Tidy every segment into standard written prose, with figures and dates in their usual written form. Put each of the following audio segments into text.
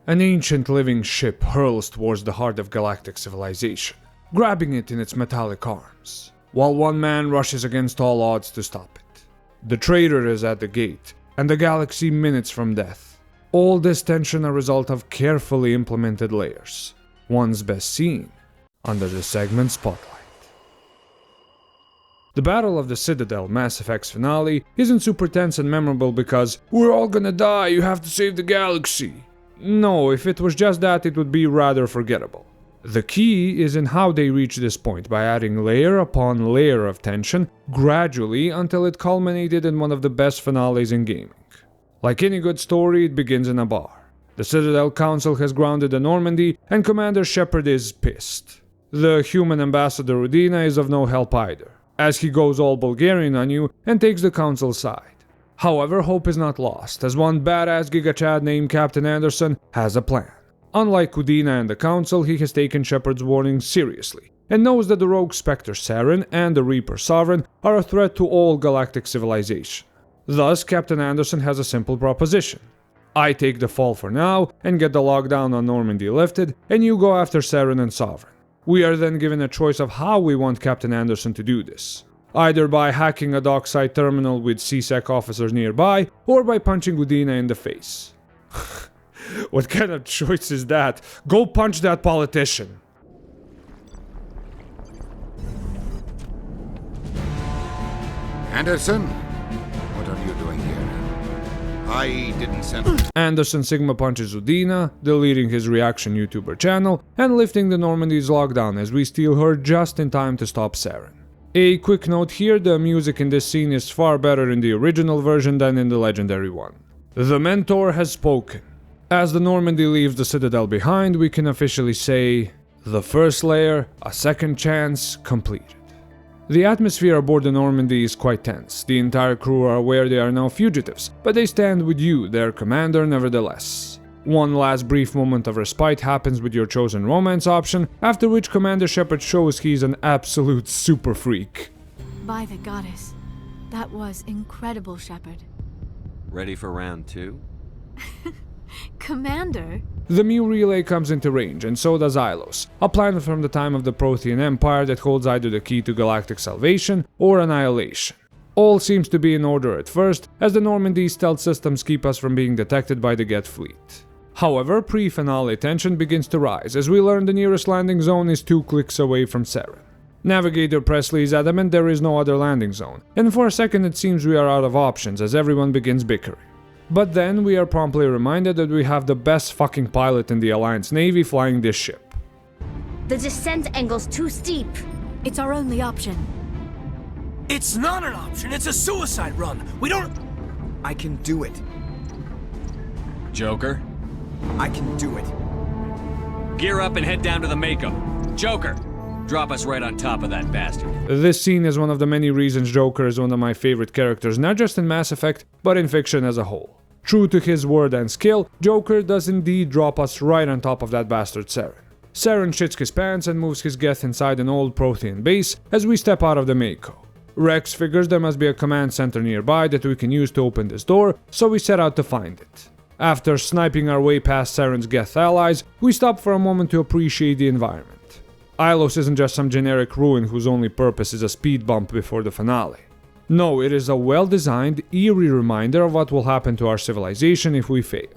An ancient living ship hurls towards the heart of galactic civilization, grabbing it in its metallic arms, while one man rushes against all odds to stop it. The traitor is at the gate, and the galaxy minutes from death. All this tension a result of carefully implemented layers, one's best seen under the segment Spotlight. The Battle of the Citadel Mass Effect's finale isn't super tense and memorable because "we're all gonna die, you have to save the galaxy." No, if it was just that, it would be rather forgettable. The key is in how they reach this point by adding layer upon layer of tension gradually until it culminated in one of the best finales in gaming. Like any good story, it begins in a bar. The Citadel Council has grounded the Normandy, and Commander Shepard is pissed. The human ambassador Udina is of no help either, as he goes all Bulgarian on you and takes the Council's side. However, hope is not lost, as one badass Giga Chad named Captain Anderson has a plan. Unlike Udina and the Council, he has taken Shepard's warning seriously, and knows that the rogue Spectre Saren and the Reaper Sovereign are a threat to all galactic civilization. Thus, Captain Anderson has a simple proposition. I take the fall for now and get the lockdown on Normandy lifted, and you go after Saren and Sovereign. We are then given a choice of how we want Captain Anderson to do this. Either by hacking a dockside terminal with CSEC officers nearby, or by punching Udina in the face. What kind of choice is that? Go punch that politician! Anderson? What are you doing here? I didn't send... Anderson Sigma punches Udina, deleting his reaction YouTuber channel, and lifting the Normandy's lockdown as we steal her just in time to stop Saren. A quick note here, the music in this scene is far better in the original version than in the legendary one. The Mentor has spoken. As the Normandy leaves the Citadel behind, we can officially say, the first layer, a second chance, completed. The atmosphere aboard the Normandy is quite tense. The entire crew are aware they are now fugitives, but they stand with you, their commander, nevertheless. One last brief moment of respite happens with your chosen romance option, after which Commander Shepard shows he's an absolute super freak. By the goddess, that was incredible, Shepard. Ready for round 2? Commander? The Mu relay comes into range, and so does Ilos, a planet from the time of the Prothean Empire that holds either the key to galactic salvation or annihilation. All seems to be in order at first, as the Normandy's stealth systems keep us from being detected by the Geth fleet. However, pre-finale tension begins to rise as we learn the nearest landing zone is 2 clicks away from Saren. Navigator Presley is adamant there is no other landing zone, and for a second it seems we are out of options as everyone begins bickering. But then we are promptly reminded that we have the best fucking pilot in the Alliance Navy flying this ship. The descent angle's too steep. It's our only option. It's not an option, it's a suicide run. We don't... I can do it. Joker? I can do it. Gear up and head down to the Mako. Joker! Drop us right on top of that bastard. This scene is one of the many reasons Joker is one of my favorite characters, not just in Mass Effect, but in fiction as a whole. True to his word and skill, Joker does indeed drop us right on top of that bastard Saren. Saren shits his pants and moves his Geth inside an old Prothean base as we step out of the Mako. Rex figures there must be a command center nearby that we can use to open this door, so we set out to find it. After sniping our way past Saren's Geth allies, we stop for a moment to appreciate the environment. Ilos isn't just some generic ruin whose only purpose is a speed bump before the finale. No, it is a well-designed, eerie reminder of what will happen to our civilization if we fail.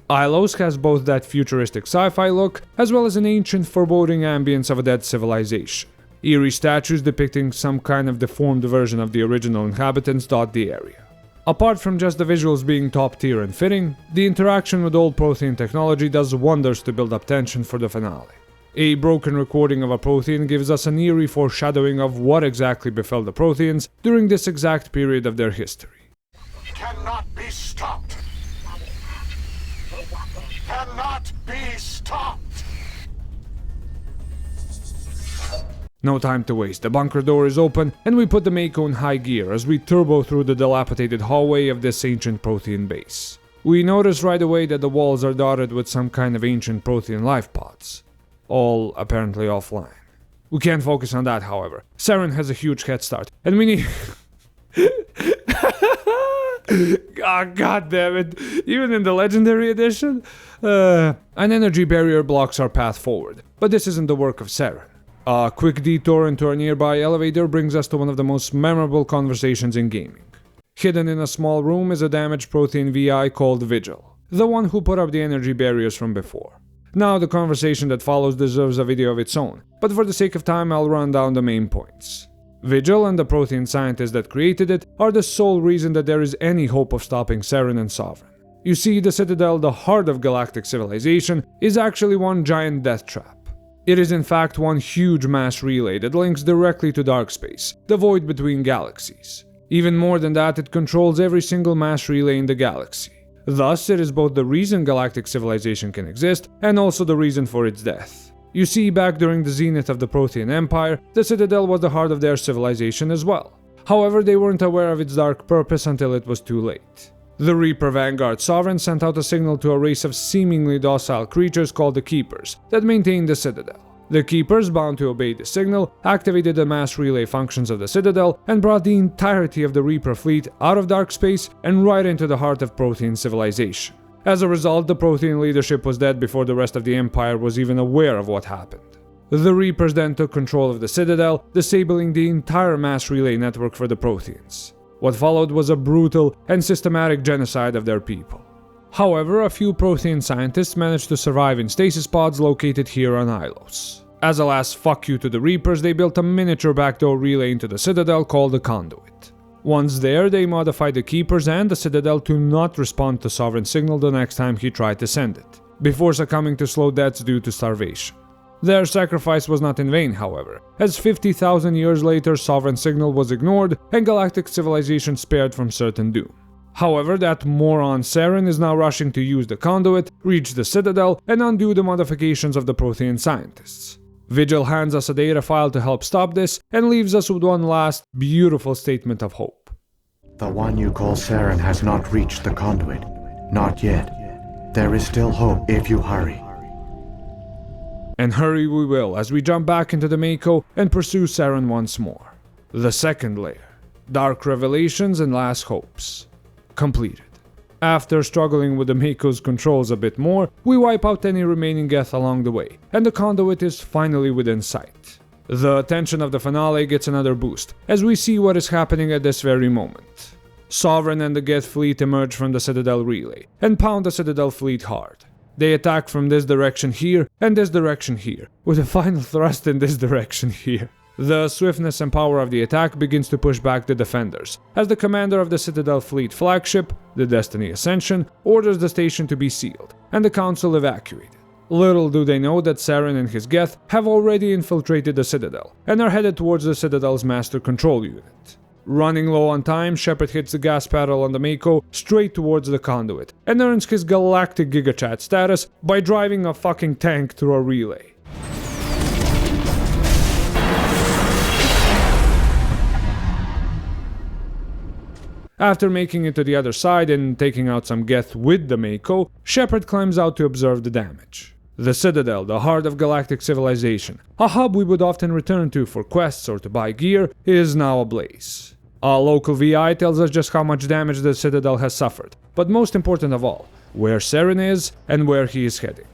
Ilos has both that futuristic sci-fi look, as well as an ancient, foreboding ambience of a dead civilization. Eerie statues depicting some kind of deformed version of the original inhabitants dot the area. Apart from just the visuals being top tier and fitting, the interaction with old Prothean technology does wonders to build up tension for the finale. A broken recording of a Prothean gives us an eerie foreshadowing of what exactly befell the Protheans during this exact period of their history. Cannot be stopped. Cannot be stopped. No time to waste, the bunker door is open and we put the Mako in high gear as we turbo through the dilapidated hallway of this ancient Prothean base. We notice right away that the walls are dotted with some kind of ancient Prothean life pods. All apparently offline. We can't focus on that, however. Saren has a huge head start, and we need... God damn it. Even in the Legendary Edition? An energy barrier blocks our path forward, but this isn't the work of Saren. A quick detour into a nearby elevator brings us to one of the most memorable conversations in gaming. Hidden in a small room is a damaged Prothean VI called Vigil, the one who put up the energy barriers from before. Now, the conversation that follows deserves a video of its own, but for the sake of time I'll run down the main points. Vigil and the Prothean scientists that created it are the sole reason that there is any hope of stopping Saren and Sovereign. You see, the Citadel, the heart of galactic civilization, is actually one giant death trap. It is in fact one huge mass relay that links directly to dark space, the void between galaxies. Even more than that, it controls every single mass relay in the galaxy. Thus, it is both the reason galactic civilization can exist, and also the reason for its death. You see, back during the zenith of the Prothean Empire, the Citadel was the heart of their civilization as well. However, they weren't aware of its dark purpose until it was too late. The Reaper Vanguard Sovereign sent out a signal to a race of seemingly docile creatures called the Keepers that maintained the Citadel. The Keepers, bound to obey the signal, activated the mass relay functions of the Citadel and brought the entirety of the Reaper fleet out of dark space and right into the heart of Prothean civilization. As a result, the Prothean leadership was dead before the rest of the Empire was even aware of what happened. The Reapers then took control of the Citadel, disabling the entire mass relay network for the Protheans. What followed was a brutal and systematic genocide of their people. However, a few Prothean scientists managed to survive in stasis pods located here on Ilos. As a last fuck you to the Reapers, they built a miniature backdoor relay into the Citadel called the Conduit. Once there, they modified the Keepers and the Citadel to not respond to Sovereign's signal the next time he tried to send it, before succumbing to slow deaths due to starvation. Their sacrifice was not in vain, however, as 50,000 years later Sovereign's signal was ignored and galactic civilization spared from certain doom. However, that moron Saren is now rushing to use the Conduit, reach the Citadel, and undo the modifications of the Prothean scientists. Vigil hands us a data file to help stop this, and leaves us with one last, beautiful statement of hope. The one you call Saren has not reached the Conduit. Not yet. There is still hope if you hurry. And hurry we will, as we jump back into the Mako and pursue Saren once more. The second layer. Dark Revelations and Last Hopes. Completed. After struggling with the Mako's controls a bit more, we wipe out any remaining Geth along the way, and the Conduit is finally within sight. The tension of the finale gets another boost, as we see what is happening at this very moment. Sovereign and the Geth fleet emerge from the Citadel relay, and pound the Citadel fleet hard. They attack from this direction here, and this direction here, with a final thrust in this direction here. The swiftness and power of the attack begins to push back the defenders, as the commander of the Citadel fleet flagship, the Destiny Ascension, orders the station to be sealed, and the council evacuated. Little do they know that Saren and his Geth have already infiltrated the Citadel, and are headed towards the Citadel's master control unit. Running low on time, Shepard hits the gas pedal on the Mako straight towards the Conduit, and earns his galactic gigachat status by driving a fucking tank through a relay. After making it to the other side and taking out some Geth with the Mako, Shepard climbs out to observe the damage. The Citadel, the heart of galactic civilization, a hub we would often return to for quests or to buy gear, is now ablaze. A local VI tells us just how much damage the Citadel has suffered, but most important of all, where Saren is and where he is heading.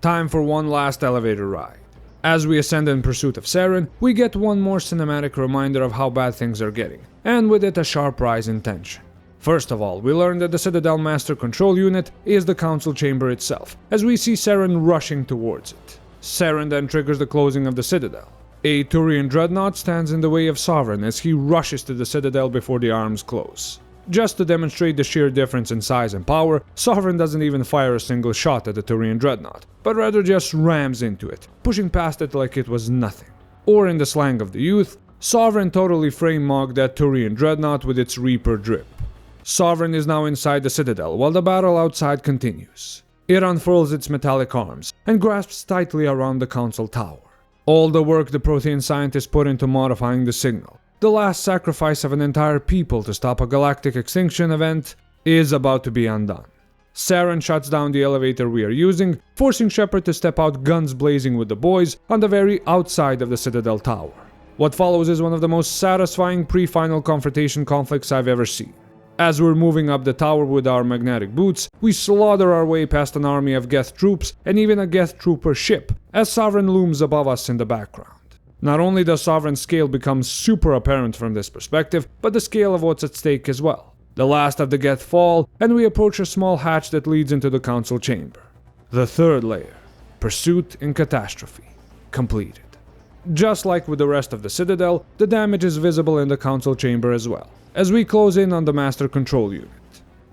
Time for one last elevator ride. As we ascend in pursuit of Saren, we get one more cinematic reminder of how bad things are getting, and with it a sharp rise in tension. First of all, we learn that the Citadel Master Control Unit is the Council Chamber itself, as we see Saren rushing towards it. Saren then triggers the closing of the Citadel. A Turian Dreadnought stands in the way of Sovereign as he rushes to the Citadel before the arms close. Just to demonstrate the sheer difference in size and power, Sovereign doesn't even fire a single shot at the Turian Dreadnought, but rather just rams into it, pushing past it like it was nothing. Or in the slang of the youth, Sovereign totally frame-mogged that Turian Dreadnought with its Reaper drip. Sovereign is now inside the Citadel while the battle outside continues. It unfurls its metallic arms and grasps tightly around the Council Tower. All the work the Prothean scientists put into modifying the signal, the last sacrifice of an entire people to stop a galactic extinction event, is about to be undone. Saren shuts down the elevator we are using, forcing Shepard to step out guns blazing with the boys on the very outside of the Citadel Tower. What follows is one of the most satisfying pre-final confrontation conflicts I've ever seen. As we're moving up the tower with our magnetic boots, we slaughter our way past an army of Geth troops and even a Geth trooper ship, as Sovereign looms above us in the background. Not only does Sovereign's scale become super apparent from this perspective, but the scale of what's at stake as well. The last of the Geth fall, and we approach a small hatch that leads into the council chamber. The third layer, Pursuit in Catastrophe, completed. Just like with the rest of the Citadel, the damage is visible in the council chamber as well, as we close in on the master control unit.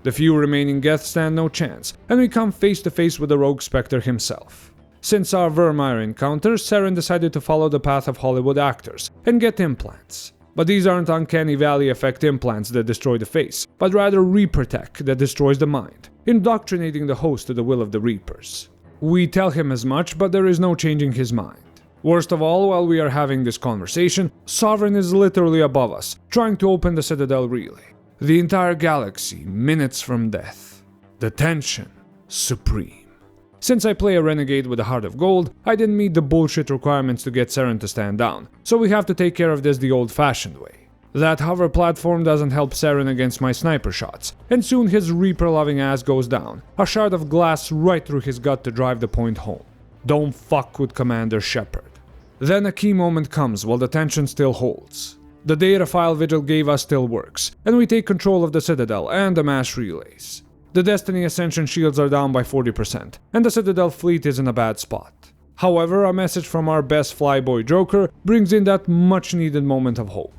The few remaining Geth stand no chance, and we come face to face with the Rogue Spectre himself. Since our Vermeer encounter, Saren decided to follow the path of Hollywood actors and get implants. But these aren't uncanny valley effect implants that destroy the face, but rather Reaper tech that destroys the mind, indoctrinating the host to the will of the Reapers. We tell him as much, but there is no changing his mind. Worst of all, while we are having this conversation, Sovereign is literally above us, trying to open the Citadel relay. The entire galaxy, minutes from death. The tension, supreme. Since I play a renegade with a heart of gold, I didn't meet the bullshit requirements to get Saren to stand down, so we have to take care of this the old-fashioned way. That hover platform doesn't help Saren against my sniper shots, and soon his Reaper-loving ass goes down, a shard of glass right through his gut to drive the point home. Don't fuck with Commander Shepard. Then a key moment comes while the tension still holds. The data file Vigil gave us still works, and we take control of the Citadel and the mass relays. The Destiny Ascension shields are down by 40%, and the Citadel fleet is in a bad spot. However, a message from our best flyboy Joker brings in that much-needed moment of hope.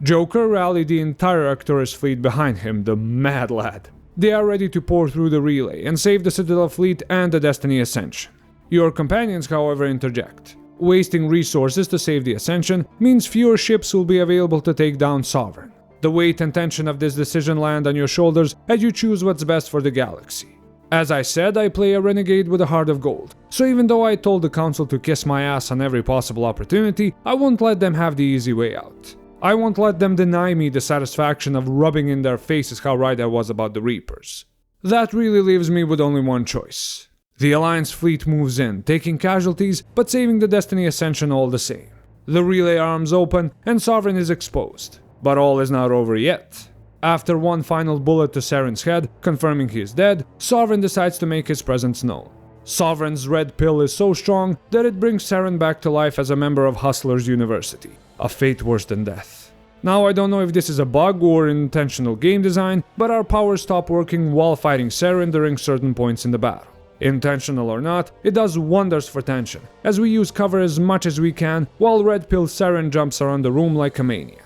Joker rallied the entire Arcturus fleet behind him, the mad lad. They are ready to pour through the relay and save the Citadel fleet and the Destiny Ascension. Your companions, however, interject. Wasting resources to save the Ascension means fewer ships will be available to take down Sovereign. The weight and tension of this decision land on your shoulders as you choose what's best for the galaxy. As I said, I play a renegade with a heart of gold, so even though I told the council to kiss my ass on every possible opportunity, I won't let them have the easy way out. I won't let them deny me the satisfaction of rubbing in their faces how right I was about the Reapers. That really leaves me with only one choice. The Alliance fleet moves in, taking casualties, but saving the Destiny Ascension all the same. The relay arms open, and Sovereign is exposed. But all is not over yet. After one final bullet to Saren's head, confirming he is dead, Sovereign decides to make his presence known. Sovereign's red pill is so strong that it brings Saren back to life as a member of Hustlers University, a fate worse than death. Now I don't know if this is a bug or intentional game design, but our powers stop working while fighting Saren during certain points in the battle. Intentional or not, it does wonders for tension, as we use cover as much as we can while red pill Saren jumps around the room like a maniac.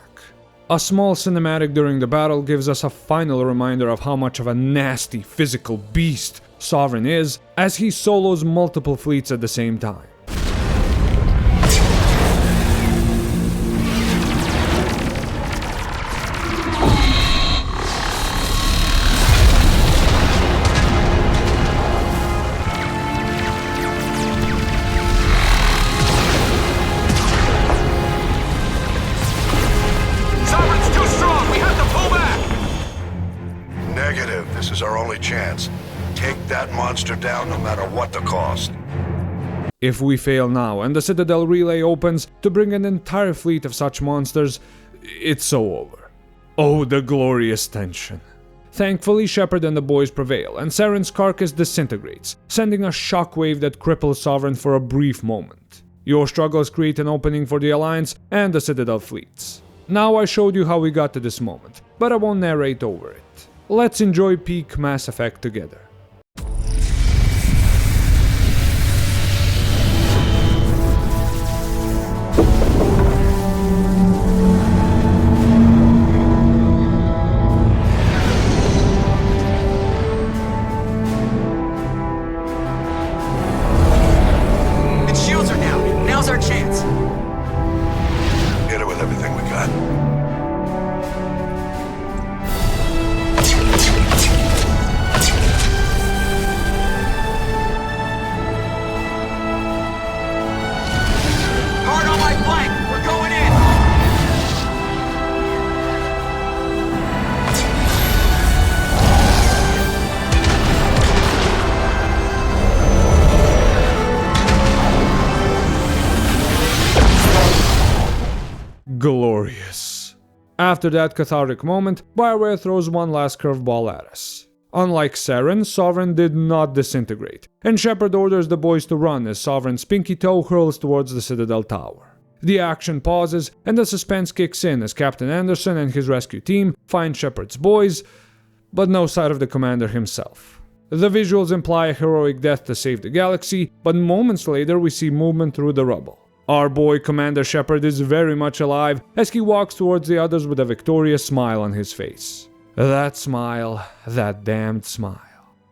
A small cinematic during the battle gives us a final reminder of how much of a nasty physical beast Sovereign is, as he solos multiple fleets at the same time. Monster down no matter what the cost. If we fail now and the Citadel relay opens to bring an entire fleet of such monsters, it's so over. Oh, the glorious tension. Thankfully, Shepard and the boys prevail, and Saren's carcass disintegrates, sending a shockwave that cripples Sovereign for a brief moment. Your struggles create an opening for the Alliance and the Citadel fleets. Now I showed you how we got to this moment, but I won't narrate over it. Let's enjoy peak Mass Effect together. Glorious. After that cathartic moment, BioWare throws one last curveball at us. Unlike Saren, Sovereign did not disintegrate, and Shepard orders the boys to run as Sovereign's pinky toe hurls towards the Citadel Tower. The action pauses, and the suspense kicks in as Captain Anderson and his rescue team find Shepard's boys, but no sight of the commander himself. The visuals imply a heroic death to save the galaxy, but moments later we see movement through the rubble. Our boy Commander Shepard is very much alive as he walks towards the others with a victorious smile on his face. That smile, that damned smile.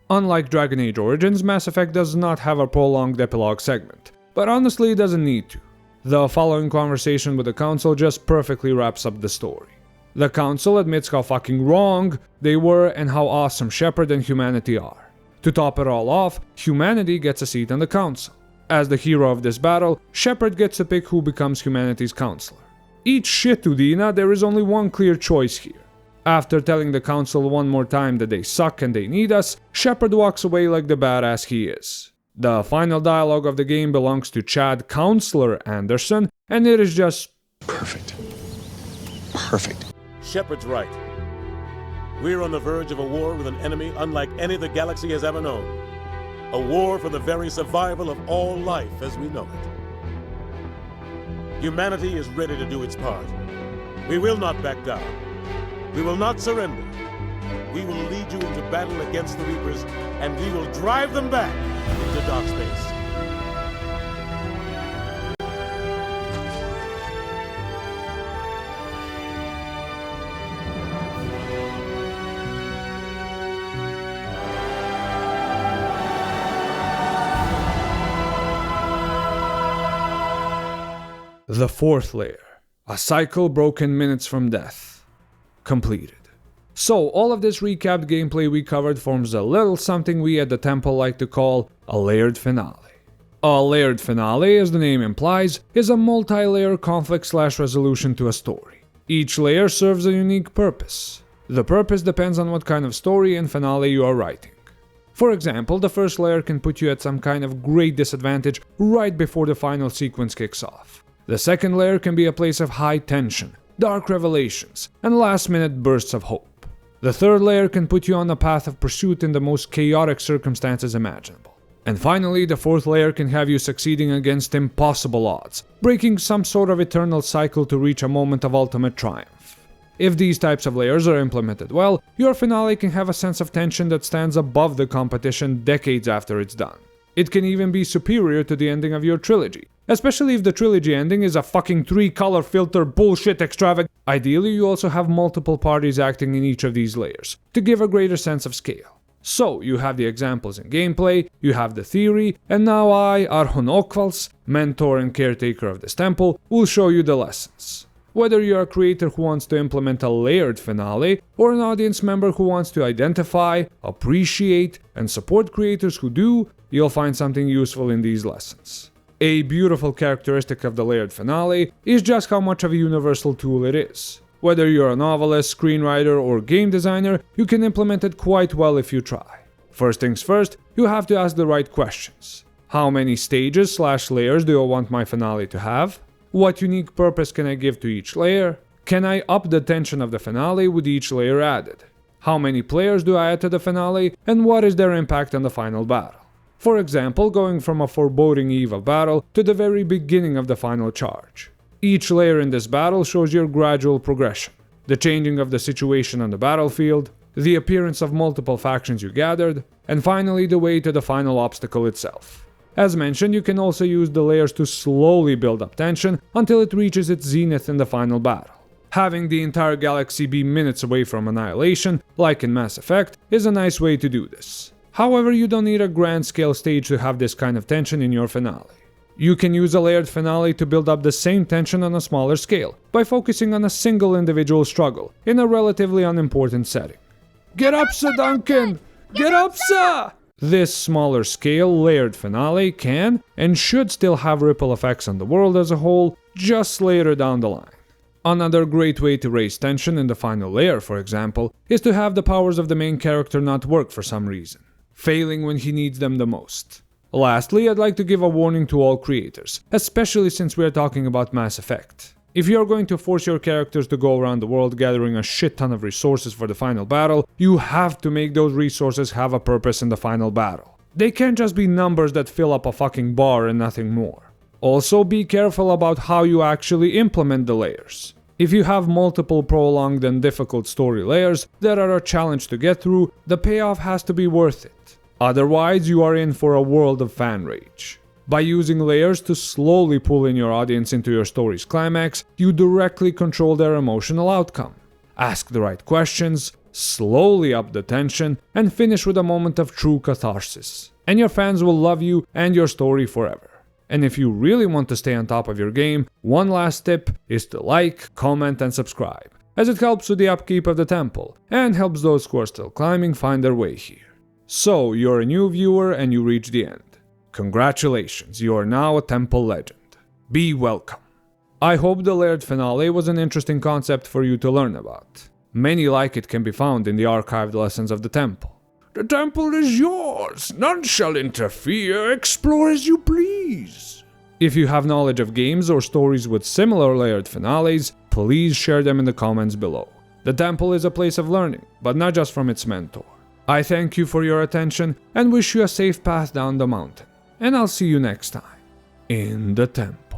Unlike Dragon Age Origins, Mass Effect does not have a prolonged epilogue segment, but honestly it doesn't need to. The following conversation with the Council just perfectly wraps up the story. The Council admits how fucking wrong they were and how awesome Shepard and humanity are. To top it all off, humanity gets a seat on the Council. As the hero of this battle, Shepard gets to pick who becomes humanity's counselor. Eat shit, Udina, there is only one clear choice here. After telling the Council one more time that they suck and they need us, Shepard walks away like the badass he is. The final dialogue of the game belongs to Chad Counselor Anderson, and it is just perfect. Perfect. Shepard's right. We're on the verge of a war with an enemy unlike any the galaxy has ever known. A war for the very survival of all life as we know it. Humanity is ready to do its part. We will not back down. We will not surrender. We will lead you into battle against the Reapers, and we will drive them back into dark space. the fourth layer. A cycle broken minutes from death. Completed. So, all of this recapped gameplay we covered forms a little something we at the temple like to call a layered finale. A layered finale, as the name implies, is a multi-layer conflict/resolution to a story. Each layer serves a unique purpose. The purpose depends on what kind of story and finale you are writing. For example, the first layer can put you at some kind of great disadvantage right before the final sequence kicks off. The second layer can be a place of high tension, dark revelations, and last-minute bursts of hope. The third layer can put you on a path of pursuit in the most chaotic circumstances imaginable. And finally, the fourth layer can have you succeeding against impossible odds, breaking some sort of eternal cycle to reach a moment of ultimate triumph. If these types of layers are implemented well, your finale can have a sense of tension that stands above the competition decades after it's done. It can even be superior to the ending of your trilogy, especially if the trilogy ending is a fucking 3-color filter bullshit extravagant. Ideally, you also have multiple parties acting in each of these layers, to give a greater sense of scale. So, you have the examples in gameplay, you have the theory, and now I, Arhon Okvals, mentor and caretaker of this temple, will show you the lessons. Whether you're a creator who wants to implement a layered finale, or an audience member who wants to identify, appreciate, and support creators who do, you'll find something useful in these lessons. A beautiful characteristic of the layered finale is just how much of a universal tool it is. Whether you're a novelist, screenwriter, or game designer, you can implement it quite well if you try. First things first, you have to ask the right questions. How many stages/layers do I want my finale to have? What unique purpose can I give to each layer? Can I up the tension of the finale with each layer added? How many players do I add to the finale, and what is their impact on the final battle? For example, going from a foreboding eve of battle to the very beginning of the final charge. Each layer in this battle shows your gradual progression, the changing of the situation on the battlefield, the appearance of multiple factions you gathered, and finally the way to the final obstacle itself. As mentioned, you can also use the layers to slowly build up tension until it reaches its zenith in the final battle. Having the entire galaxy be minutes away from annihilation, like in Mass Effect, is a nice way to do this. However, you don't need a grand scale stage to have this kind of tension in your finale. You can use a layered finale to build up the same tension on a smaller scale, by focusing on a single individual struggle in a relatively unimportant setting. Get up, Sir Duncan! Get up, sir! This smaller scale layered finale can and should still have ripple effects on the world as a whole, just later down the line. Another great way to raise tension in the final layer, for example, is to have the powers of the main character not work for some reason, failing when he needs them the most. Lastly, I'd like to give a warning to all creators, especially since we are talking about Mass Effect. If you're going to force your characters to go around the world gathering a shit ton of resources for the final battle, you have to make those resources have a purpose in the final battle. They can't just be numbers that fill up a fucking bar and nothing more. Also, be careful about how you actually implement the layers. If you have multiple prolonged and difficult story layers that are a challenge to get through, the payoff has to be worth it. Otherwise, you are in for a world of fan rage. By using layers to slowly pull in your audience into your story's climax, you directly control their emotional outcome. Ask the right questions, slowly up the tension, and finish with a moment of true catharsis. And your fans will love you and your story forever. And if you really want to stay on top of your game, one last tip is to like, comment, and subscribe, as it helps with the upkeep of the temple, and helps those who are still climbing find their way here. So, you're a new viewer and you reach the end. Congratulations, you are now a temple legend. Be welcome. I hope the layered finale was an interesting concept for you to learn about. Many like it can be found in the archived lessons of the temple. The temple is yours, none shall interfere, explore as you please. If you have knowledge of games or stories with similar layered finales, please share them in the comments below. The temple is a place of learning, but not just from its mentor. I thank you for your attention and wish you a safe path down the mountain. And I'll see you next time in the temple.